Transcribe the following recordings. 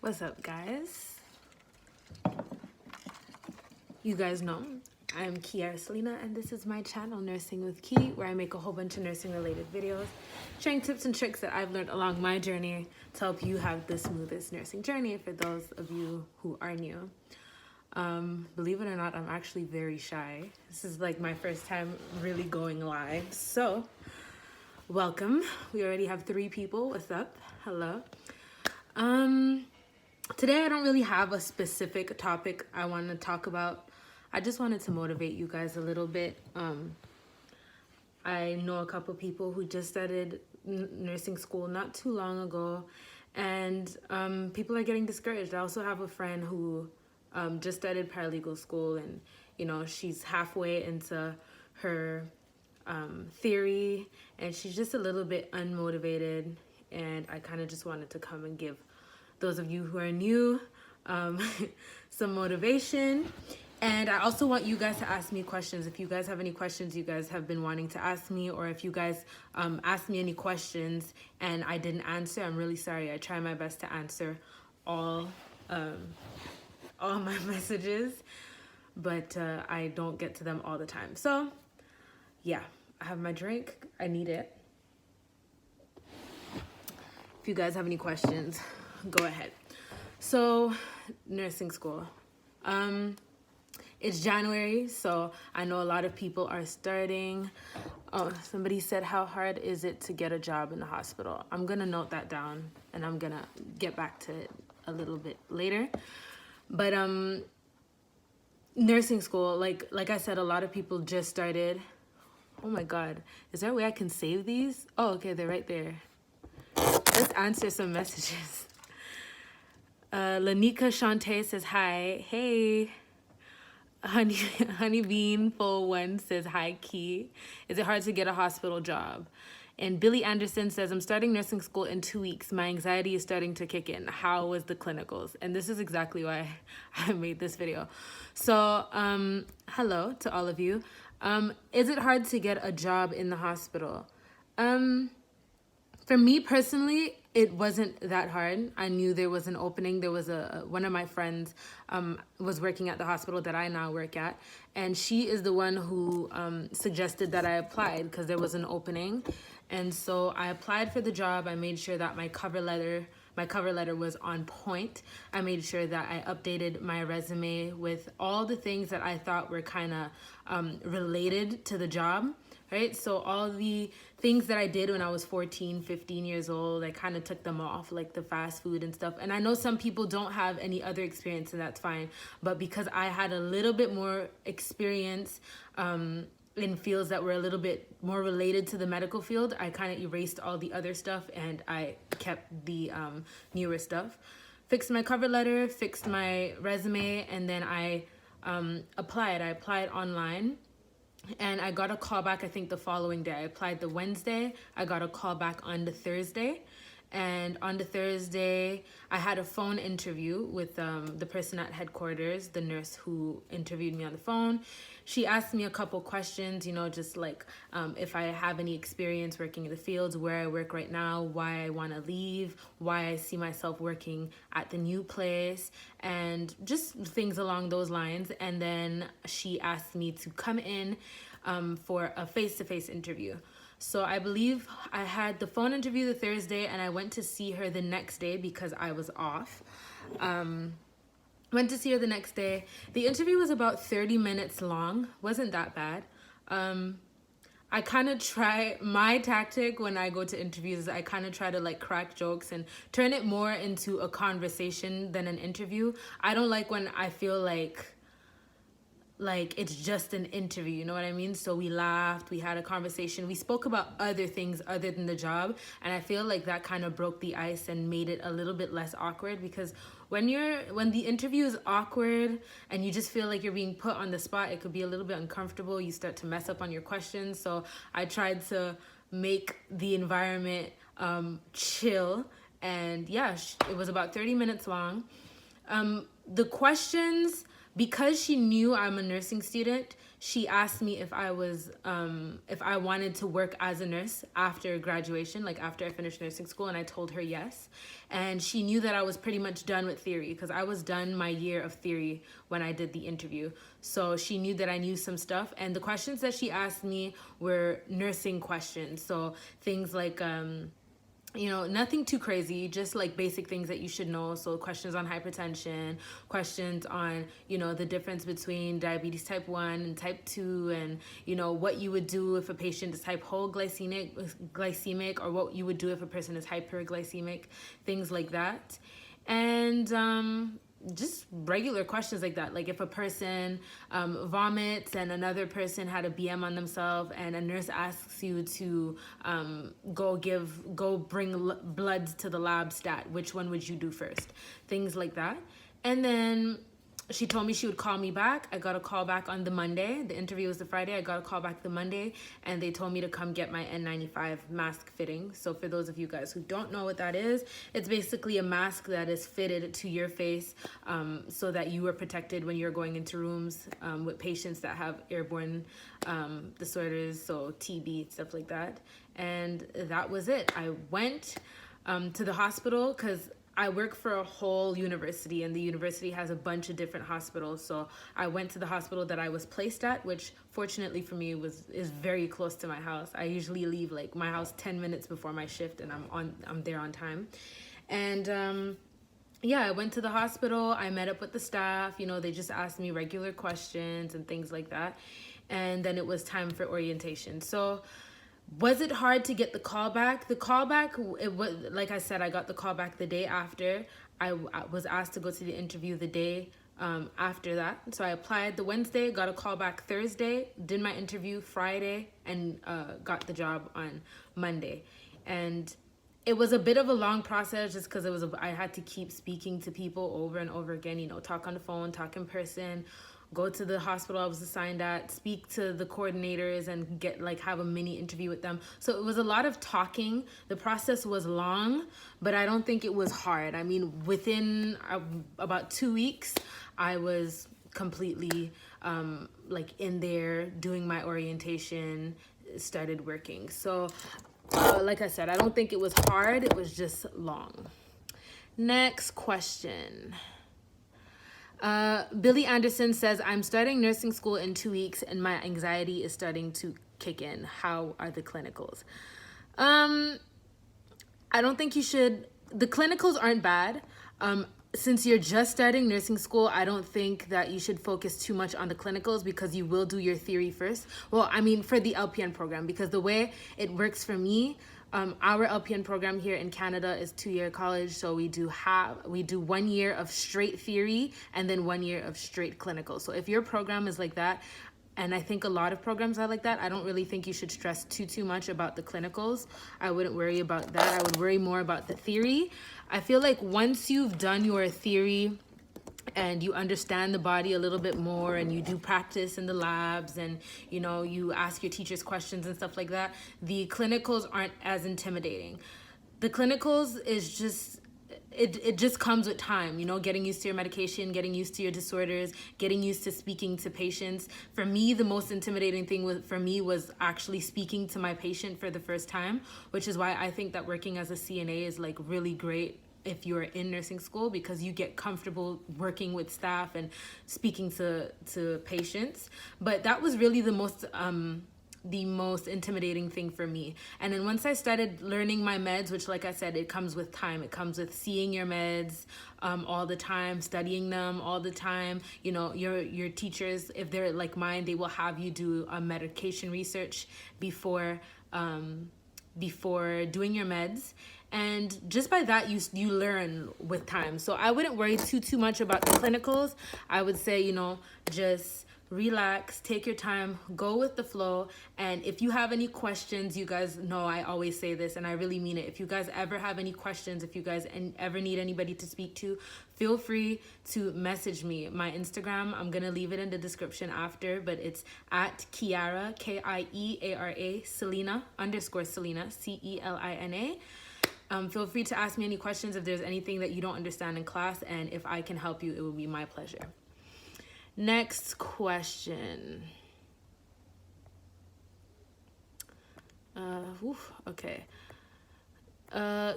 What's up, guys? You guys know I'm Kiara Selena, and this is my channel, Nursing with Ki, where I make a whole bunch of nursing-related videos, sharing tips and tricks that I've learned along my journey to help you have the smoothest nursing journey for those of you who are new. Believe it or not, I'm actually very shy. This is like my first time really going live, so welcome. We already have 3 people. What's up? Hello. Today I don't really have a specific topic I want to talk about. I just wanted to motivate you guys a little bit. I know a couple people who just started nursing school not too long ago, and people are getting discouraged. I also have a friend who just started paralegal school, and she's halfway into her theory, and she's just a little bit unmotivated. And I kind of just wanted to come and give those of you who are new some motivation. And I also want you guys to ask me questions. If you guys have any questions you guys have been wanting to ask me, or if you guys asked me any questions and I didn't answer, I'm really sorry. I try my best to answer all my messages, but I don't get to them all the time. So yeah, I have my drink. I need it. If you guys have any questions, go ahead. So, nursing school. It's January, so I know a lot of people are starting. Oh, somebody said, how hard is it to get a job in the hospital? I'm gonna note that down, and I'm gonna get back to it a little bit later. But nursing school, like I said, a lot of people just started. Oh my God, is there a way I can save these? Oh, okay, they're right there. Let's answer some messages. Lanika Shante says hi. Hey. Honeybean Full One says hi, Key. Is it hard to get a hospital job? And Billy Anderson says, I'm starting nursing school in 2 weeks. My anxiety is starting to kick in. How was the clinicals? And this is exactly why I made this video. So, hello to all of you. Is it hard to get a job in the hospital? For me personally, it wasn't that hard. I knew there was an opening. There was one of my friends was working at the hospital that I now work at, and she is the one who suggested that I applied because there was an opening. And so I applied for the job. I made sure that my cover letter was on point. I made sure that I updated my resume with all the things that I thought were kind of related to the job. Right? So all the things that I did when I was 14, 15 years old, I kind of took them off, like the fast food and stuff. And I know some people don't have any other experience, and that's fine. But because I had a little bit more experience in fields that were a little bit more related to the medical field, I kind of erased all the other stuff and I kept the newer stuff. Fixed my cover letter, fixed my resume, and then I applied. I applied online. And I got a call back, I think, the following day. I applied the Wednesday. I got a call back on the Thursday. And on the Thursday, I had a phone interview with the person at headquarters, the nurse who interviewed me on the phone. She asked me a couple questions, just like if I have any experience working in the fields, where I work right now, why I want to leave, why I see myself working at the new place, and just things along those lines. And then she asked me to come in for a face-to-face interview. So I believe I had the phone interview the Thursday, and I went to see her the next day because I was off. Went to see her the next day. The interview was about 30 minutes long. Wasn't that bad. I kind of try, my tactic when I go to interviews, I kind of try to like crack jokes and turn it more into a conversation than an interview. I don't like when I feel like it's just an interview, you know what I mean? So we laughed, we had a conversation, we spoke about other things other than the job, and I feel like that kind of broke the ice and made it a little bit less awkward, because when the interview is awkward and you just feel like you're being put on the spot, it could be a little bit uncomfortable. You start to mess up on your questions. So I tried to make the environment chill, and yeah, it was about 30 minutes long. The questions, because she knew I'm a nursing student, she asked me if I wanted to work as a nurse after graduation, like after I finished nursing school, and I told her yes. And she knew that I was pretty much done with theory because I was done my year of theory when I did the interview. So she knew that I knew some stuff, and the questions that she asked me were nursing questions. So things like nothing too crazy, just like basic things that you should know. So questions on hypertension, questions on, the difference between diabetes type 1 and type 2, and, what you would do if a patient is glycemic, or what you would do if a person is hyperglycemic, things like that. And just regular questions like that. Like if a person vomits and another person had a BM on themselves, and a nurse asks you to go bring blood to the lab stat, which one would you do first? Things like that. And then she told me she would call me back. I got a call back on the Monday. The interview was the Friday. I got a call back the Monday, and they told me to come get my N95 mask fitting. So for those of you guys who don't know what that is, it's basically a mask that is fitted to your face so that you are protected when you're going into rooms with patients that have airborne disorders, so TB, stuff like that. And that was it. I went to the hospital because I work for a whole university, and the university has a bunch of different hospitals. So I went to the hospital that I was placed at, which fortunately for me is very close to my house. I usually leave like my house 10 minutes before my shift, and I'm there on time. And yeah, I went to the hospital. I met up with the staff. They just asked me regular questions and things like that. And then it was time for orientation. So was it hard to get the call back? The call back, it was, like I said, I got the call back the day after. I was asked to go to the interview the day after that. So I applied the Wednesday, got a call back Thursday, did my interview Friday, and got the job on Monday. And it was a bit of a long process just because I had to keep speaking to people over and over again, talk on the phone, talk in person, go to the hospital I was assigned at, speak to the coordinators, and have a mini interview with them. So it was a lot of talking. The process was long, but I don't think it was hard. I mean, within about 2 weeks, I was completely in there doing my orientation, started working. So like I said, I don't think it was hard. It was just long. Next question. Billy Anderson says, I'm starting nursing school in 2 weeks and my anxiety is starting to kick in. How are the clinicals? I don't think you should. The clinicals aren't bad. Since you're just starting nursing school, I don't think that you should focus too much on the clinicals because you will do your theory first. Well, I mean, for the LPN program, because the way it works for me, our LPN program here in Canada is 2-year college, so we do 1 year of straight theory and then 1 year of straight clinical. So if your program is like that, and I think a lot of programs are like that, I don't really think you should stress too much about the clinicals. I wouldn't worry about that. I would worry more about the theory. I feel like once you've done your theory and you understand the body a little bit more, and you do practice in the labs, and you ask your teachers questions and stuff like that, the clinicals aren't as intimidating. The clinicals is just it just comes with time, getting used to your medication, getting used to your disorders, getting used to speaking to patients. For me, the most intimidating thing was actually speaking to my patient for the first time, which is why I think that working as a CNA is really great if you're in nursing school, because you get comfortable working with staff and speaking to patients. But that was really the most intimidating thing for me. And then once I started learning my meds, which like I said, it comes with time. It comes with seeing your meds all the time, studying them all the time. Your teachers, if they're like mine, they will have you do a medication research before doing your meds. And just by that, you learn with time. So I wouldn't worry too much about the clinicals. I would say, just relax, take your time, go with the flow. And if you have any questions, you guys know I always say this, and I really mean it. If you guys ever have any questions, if you guys ever need anybody to speak to, feel free to message me. My Instagram, I'm going to leave it in the description after, but it's at Kiera, K-I-E-A-R-A, Selena, _Selena, C-E-L-I-N-A. Feel free to ask me any questions if there's anything that you don't understand in class, and if I can help you, it will be my pleasure. Next question. Okay.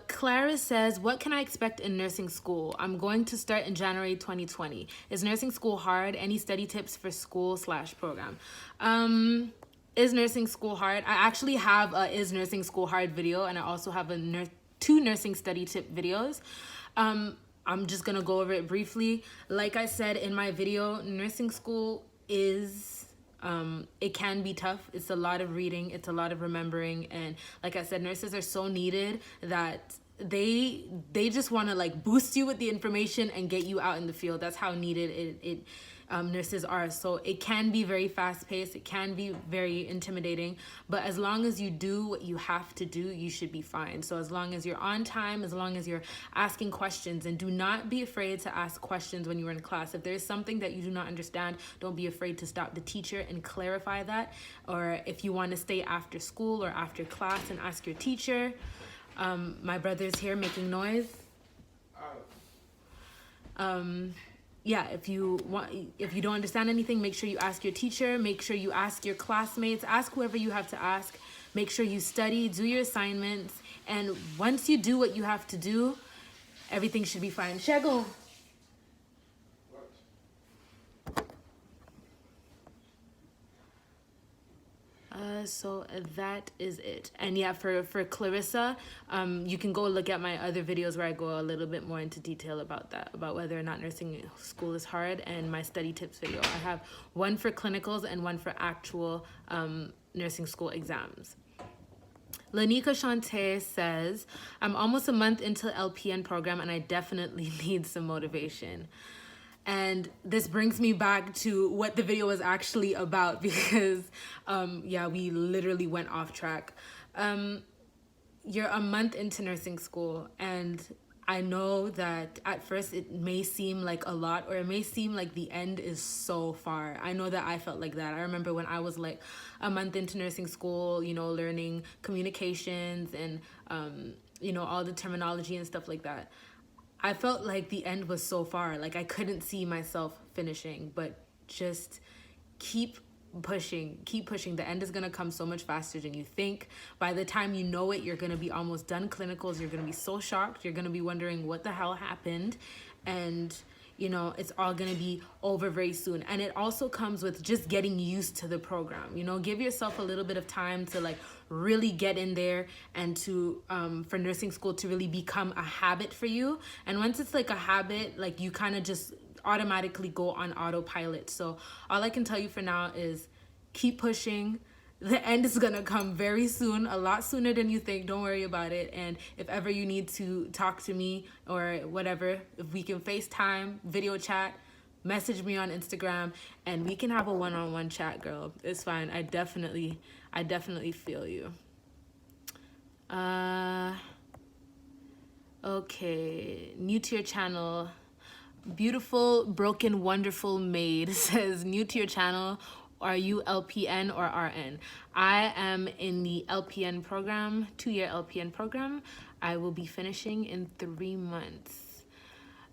Clara says, what can I expect in nursing school? I'm going to start in January 2020. Is nursing school hard? Any study tips for school/program? Is nursing school hard? I actually have a is nursing school hard video, and I also have two nursing study tip videos. I'm just gonna go over it briefly. Like I said in my video, nursing school is it can be tough. It's a lot of reading, it's a lot of remembering, and like I said, nurses are so needed that they just want to like boost you with the information and get you out in the field. That's how needed it nurses are. So it can be very fast paced, it can be very intimidating, but as long as you do what you have to do, you should be fine. So as long as you're on time, as long as you're asking questions, and do not be afraid to ask questions when you're in class. If there's something that you do not understand, don't be afraid to stop the teacher and clarify that. Or if you want to stay after school or after class and ask your teacher. My brother's here making noise. Yeah, if you don't understand anything, make sure you ask your teacher, make sure you ask your classmates, ask whoever you have to ask. Make sure you study, do your assignments, and once you do what you have to do, everything should be fine. Shego. So that is it. And yeah, for Clarissa, you can go look at my other videos where I go a little bit more into detail about that, about whether or not nursing school is hard, and my study tips video. I have one for clinicals and one for actual nursing school exams. Lanika Shante says, I'm almost a month into LPN program and I definitely need some motivation. And this brings me back to what the video was actually about, because yeah, we literally went off track. You're a month into nursing school, and I know that at first it may seem like a lot, or it may seem like the end is so far. I know that I felt like that. I remember when I was like a month into nursing school, you know, learning communications and you know, all the terminology and stuff like that. I felt like the end was so far, like I couldn't see myself finishing, but just keep pushing. The end is going to come so much faster than you think. By the time you know it, you're going to be almost done clinicals. You're going to be so shocked. You're going to be wondering what the hell happened. And you know, it's all going to be over very soon. And it also comes with just getting used to the program. You know, give yourself a little bit of time to like really get in there, and to for nursing school to really become a habit for you. And once it's like a habit, like you kind of just automatically go on autopilot. So all I can tell you for now is keep pushing. The end is gonna come very soon, a lot sooner than you think. Don't worry about it. And if ever you need to talk to me or whatever, if we can FaceTime, video chat, message me on Instagram, and we can have a one-on-one chat, girl. It's fine. I definitely feel you. Okay, new to your channel. Beautiful, broken, wonderful maid says, new to your channel. Are you LPN or RN? I am in the LPN program, 2-year LPN program. I will be finishing in 3 months.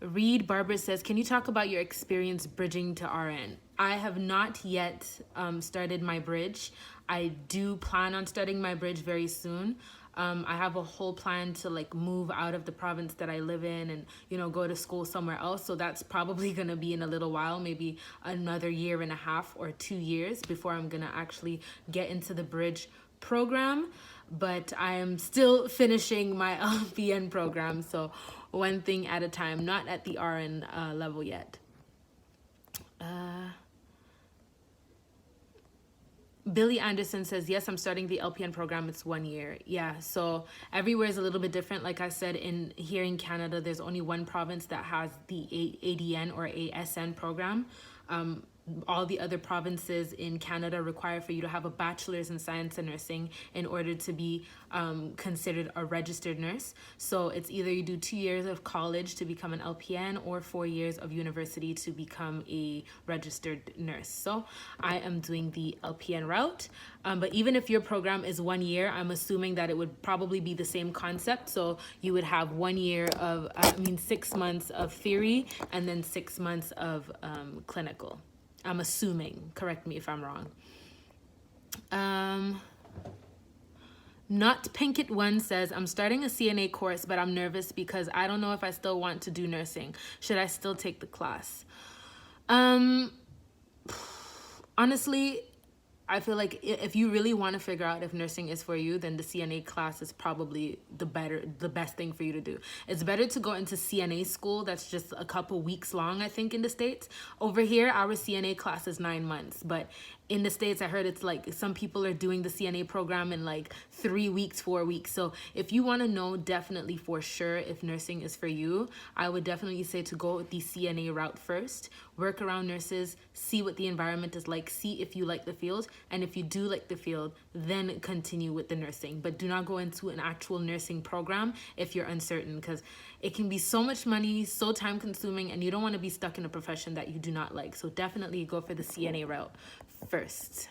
Reed Barber says, can you talk about your experience bridging to RN? I have not yet started my bridge. I do plan on starting my bridge very soon. I have a whole plan to like move out of the province that I live in and, you know, go to school somewhere else. So that's probably going to be in a little while, maybe another 1.5 years or 2 years before I'm going to actually get into the bridge program. But I am still finishing my LPN program. So one thing at a time, not at the RN level yet. Billy Anderson says, yes, I'm starting the LPN program. It's 1 year. Yeah, so everywhere is a little bit different. Like I said, here in Canada, there's only one province that has the ADN or ASN program. All the other provinces in Canada require for you to have a bachelor's in science and nursing in order to be considered a registered nurse. So it's either you do 2 years of college to become an LPN or 4 years of university to become a registered nurse. So I am doing the LPN route. But even if your program is 1 year, I'm assuming that it would probably be the same concept. So you would have 1 year of, 6 months of theory and then 6 months of clinical. I'm assuming. Correct me if I'm wrong. Not Pinkett One says, I'm starting a CNA course, but I'm nervous because I don't know if I still want to do nursing. Should I still take the class? Um, Honestly, I feel like if you really want to figure out if nursing is for you, then the CNA class is probably the best thing for you to do. It's better to go into CNA school that's just a couple weeks long, I think, in the States. Over here, our CNA class is 9 months, but in the States, I heard it's like some people are doing the CNA program in like 3 weeks, 4 weeks. So if you want to know definitely for sure if nursing is for you, I would definitely say to go the CNA route first, work around nurses, see what the environment is like, see if you like the field, and if you do like the field, then continue with the nursing. But do not go into an actual nursing program if you're uncertain, because it can be so much money, so time consuming, and you don't want to be stuck in a profession that you do not like. So definitely go for the CNA route first.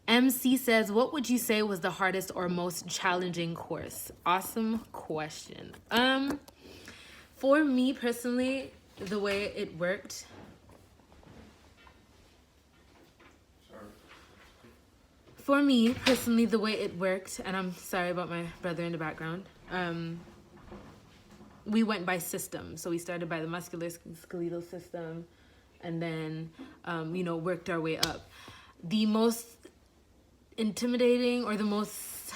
MC says, what would you say was the hardest or most challenging course? Awesome question. For me personally, the way it worked. For me personally, the way it worked, and I'm sorry about my brother in the background. We went by system. So we started by the musculoskeletal system and then, worked our way up. The most intimidating or the most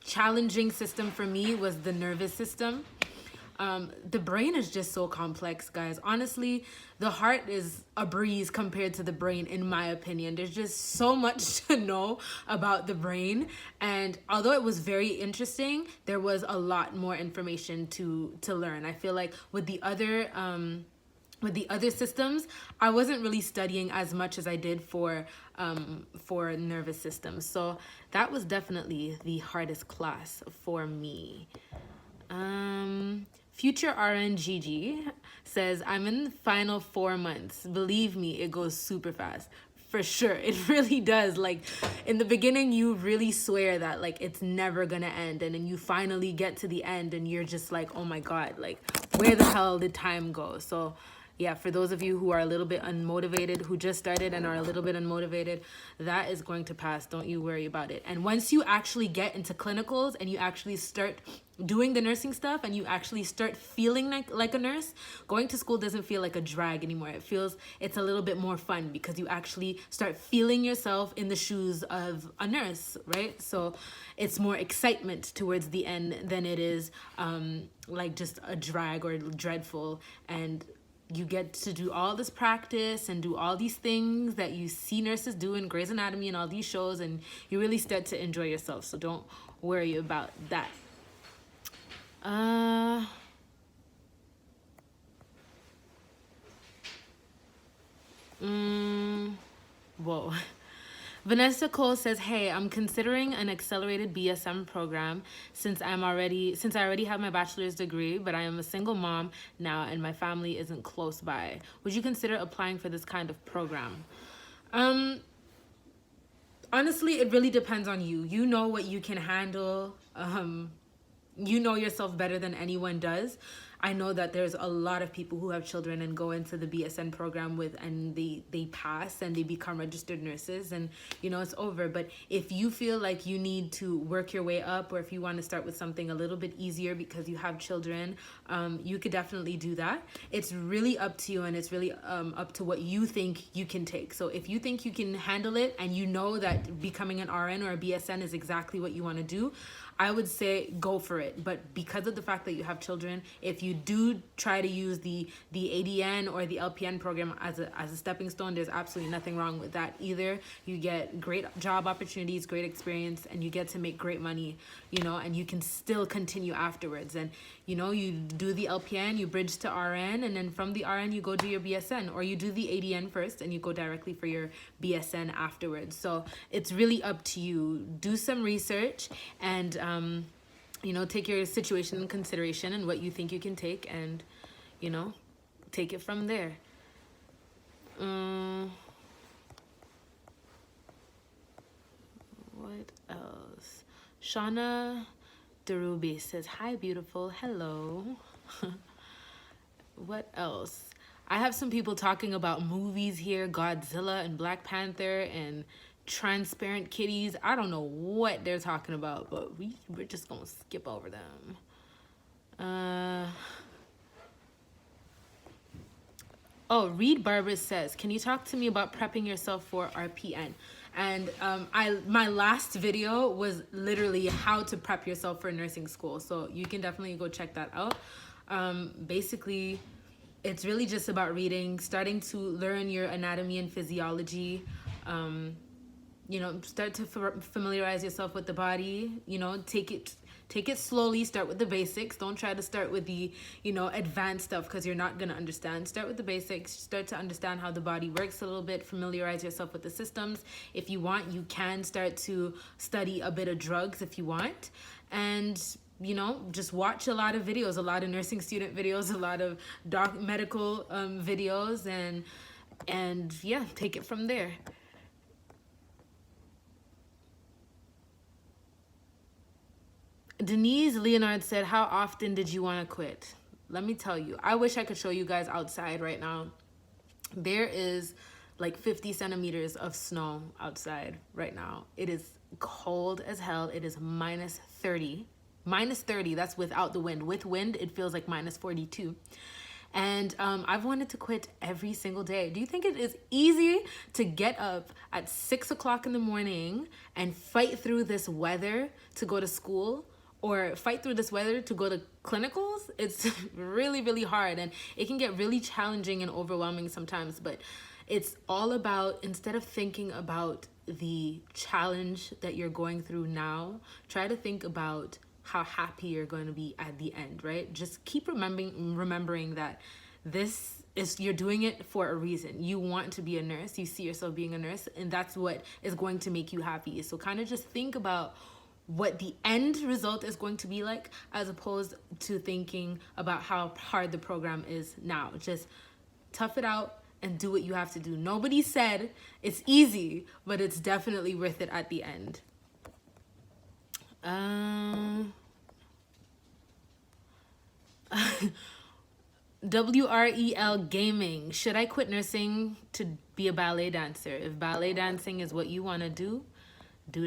challenging system for me was the nervous system. The brain is just so complex, guys. Honestly, the heart is a breeze compared to the brain, in my opinion. There's just so much to know about the brain. And although it was very interesting, there was a lot more information to learn. I feel like with the other systems, I wasn't really studying as much as I did for nervous systems. So that was definitely the hardest class for me. Future RNGG says, I'm in the final 4 months. Believe me, it goes super fast. For sure, it really does. Like, in the beginning, you really swear that, like, it's never gonna end. And then you finally get to the end and you're just like, oh my God, like, where the hell did time go? So yeah, for those of you who are a little bit unmotivated, who just started and are a little bit unmotivated, that is going to pass. Don't you worry about it. And once you actually get into clinicals and you actually start doing the nursing stuff and you actually start feeling like a nurse, going to school doesn't feel like a drag anymore. It's a little bit more fun because you actually start feeling yourself in the shoes of a nurse, right? So it's more excitement towards the end than it is like just a drag or dreadful. And you get to do all this practice and do all these things that you see nurses do in Grey's Anatomy and all these shows, and you really start to enjoy yourself. So don't worry about that. Whoa. Vanessa Cole says, hey, I'm considering an accelerated BSM program since I already have my bachelor's degree, but I am a single mom now and my family isn't close by. Would you consider applying for this kind of program? Honestly, it really depends on you. You know what you can handle. You know yourself better than anyone does. I know that there's a lot of people who have children and go into the BSN program and they pass and they become registered nurses and it's over. But if you feel like you need to work your way up, or if you want to start with something a little bit easier because you have children, you could definitely do that. It's really up to you, and it's really up to what you think you can take. So if you think you can handle it and you know that becoming an RN or a BSN is exactly what you want to do, I would say go for it. But because of the fact that you have children, if you do try to use the ADN or the LPN program as a stepping stone, there's absolutely nothing wrong with that either. You get great job opportunities, great experience, and you get to make great money, and you can still continue afterwards. And you do the LPN, you bridge to RN, and then from the RN you go do your BSN, or you do the ADN first and you go directly for your BSN afterwards. So it's really up to you. Do some research and take your situation in consideration and what you think you can take, and take it from there. What else? Shauna Derubi says, hi beautiful, hello. What else? I have some people talking about movies here, Godzilla and Black Panther and transparent kitties. I don't know what they're talking about, but we're just gonna skip over them. Oh, Reed Barber says, can you talk to me about prepping yourself for RPN? And my last video was literally how to prep yourself for nursing school. So you can definitely go check that out. Basically, it's really just about reading, starting to learn your anatomy and physiology. You know, start to familiarize yourself with the body. You know, take it slowly. Start with the basics. Don't try to start with the, you know, advanced stuff, because you're not going to understand. Start with the basics. Start to understand how the body works a little bit. Familiarize yourself with the systems. If you want, you can start to study a bit of drugs if you want. And, you know, just watch a lot of videos, a lot of nursing student videos, a lot of medical videos, and yeah, take it from there. Denise Leonard said, how often did you want to quit? Let me tell you, I wish I could show you guys outside right now. There is like 50 centimeters of snow outside right now. It is cold as hell. It is minus 30. Minus 30, that's without the wind. With wind, it feels like minus 42. And I've wanted to quit every single day. Do you think it is easy to get up at 6 o'clock in the morning and fight through this weather to go to school? Or fight through this weather to go to clinicals? It's really, really hard, and it can get really challenging and overwhelming sometimes. But it's all about, instead of thinking about the challenge that you're going through now, try to think about how happy you're going to be at the end, right? Just keep remembering that this is, you're doing it for a reason. You want to be a nurse. You see yourself being a nurse, and that's what is going to make you happy. So kind of just think about what the end result is going to be like, as opposed to thinking about how hard the program is now. Just tough it out and do what you have to do. Nobody said it's easy, but it's definitely worth it at the end. WREL Gaming, should I quit nursing to be a ballet dancer? If ballet dancing is what you want to do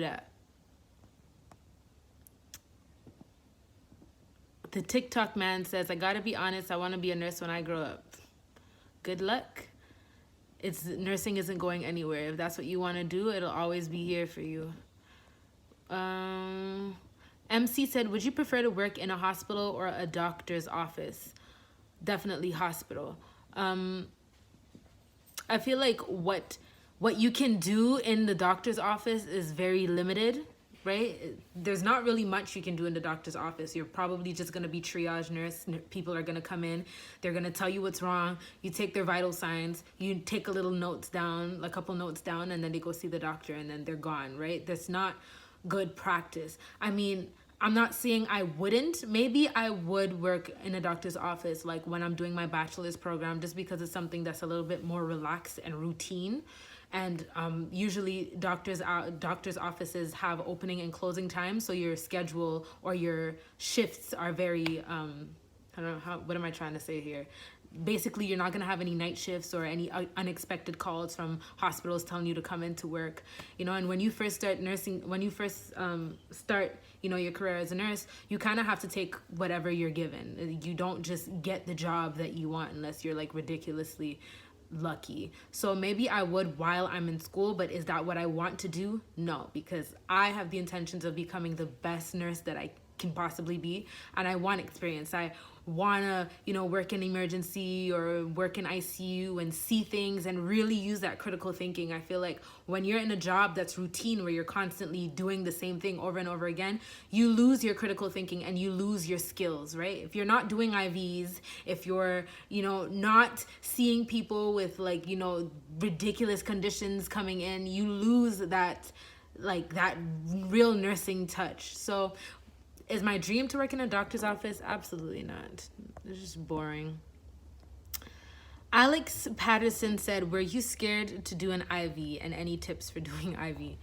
that. The TikTok man says, I gotta be honest, I want to be a nurse when I grow up. Good luck. Nursing isn't going anywhere. If that's what you want to do, it'll always be here for you. MC said, would you prefer to work in a hospital or a doctor's office? Definitely hospital. I feel like what you can do in the doctor's office is very limited, right? There's not really much you can do in the doctor's office. You're probably just going to be triage nurse. People are going to come in. They're going to tell you what's wrong. You take their vital signs. You take a couple notes down, and then they go see the doctor, and then they're gone, right? That's not good practice. I mean, I'm not saying I wouldn't. Maybe I would work in a doctor's office, like when I'm doing my bachelor's program, just because it's something that's a little bit more relaxed and routine. And usually doctors' offices have opening and closing times, so your schedule or your shifts are very, I don't know, what am I trying to say here? Basically, you're not going to have any night shifts or any unexpected calls from hospitals telling you to come into work, you know. And when you first start nursing, start, you know, your career as a nurse, you kind of have to take whatever you're given. You don't just get the job that you want unless you're like ridiculously lucky. So maybe I would while I'm in school, but is that what I want to do? No, because I have the intentions of becoming the best nurse that I can possibly be, and I want experience. I want to, you know, work in emergency or work in ICU and see things and really use that critical thinking. I feel like when you're in a job that's routine, where you're constantly doing the same thing over and over again, you lose your critical thinking and you lose your skills, right? If you're not doing IVs, if you're, you know, not seeing people with like, you know, ridiculous conditions coming in, you lose that, like, that real nursing touch. So is my dream to work in a doctor's office? Absolutely not. It's just boring. Alex Patterson said, were you scared to do an IV, and any tips for doing IV?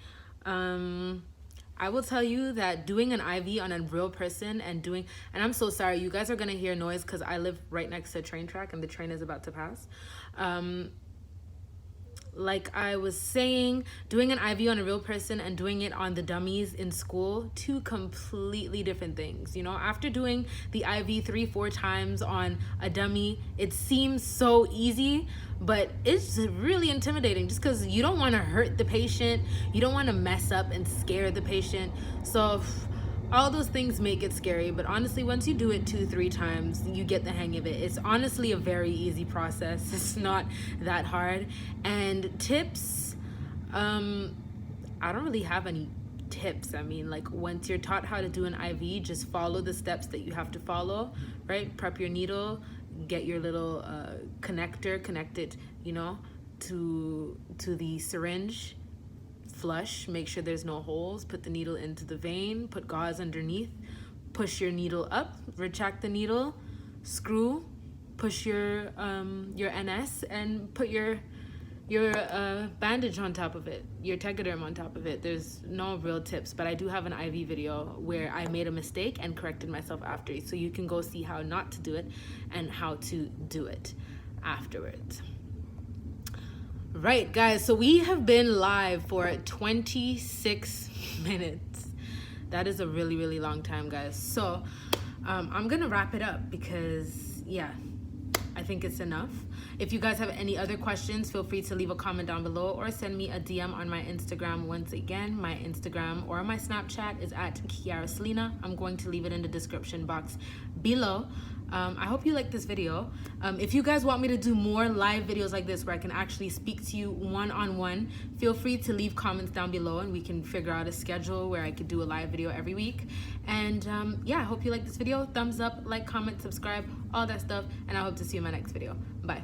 I will tell you that doing an IV on a real person and I'm so sorry, you guys are gonna hear noise because I live right next to a train track and the train is about to pass. Like I was saying, doing an IV on a real person and doing it on the dummies in school, two completely different things. You know, after doing the IV 3-4 times on a dummy, it seems so easy, but it's really intimidating just because you don't want to hurt the patient, you don't want to mess up and scare the patient. So all those things make it scary, but honestly, once you do it 2-3 times, you get the hang of it. It's honestly a very easy process. It's not that hard. And tips, I don't really have any tips. I mean, like, once you're taught how to do an IV, just follow the steps that you have to follow, right? Prep your needle, get your little connector, connect it, you know, to the syringe, flush, make sure there's no holes, put the needle into the vein, put gauze underneath, push your needle up, retract the needle, screw, push your NS, and put your bandage on top of it, your Tegaderm on top of it. There's no real tips, but I do have an IV video where I made a mistake and corrected myself after, so you can go see how not to do it and how to do it afterwards. Right, guys, so we have been live for 26 minutes. That is a really, really long time, guys. So I'm gonna wrap it up because, yeah, I think it's enough. If you guys have any other questions, feel free to leave a comment down below or send me a DM on my Instagram. Once again, my Instagram or my Snapchat is at Kiara Selena. I'm going to leave it in the description box below. I hope you like this video. If you guys want me to do more live videos like this where I can actually speak to you one-on-one, feel free to leave comments down below and we can figure out a schedule where I could do a live video every week. And yeah, I hope you like this video. Thumbs up, like, comment, subscribe, all that stuff, and I hope to see you in my next video. Bye.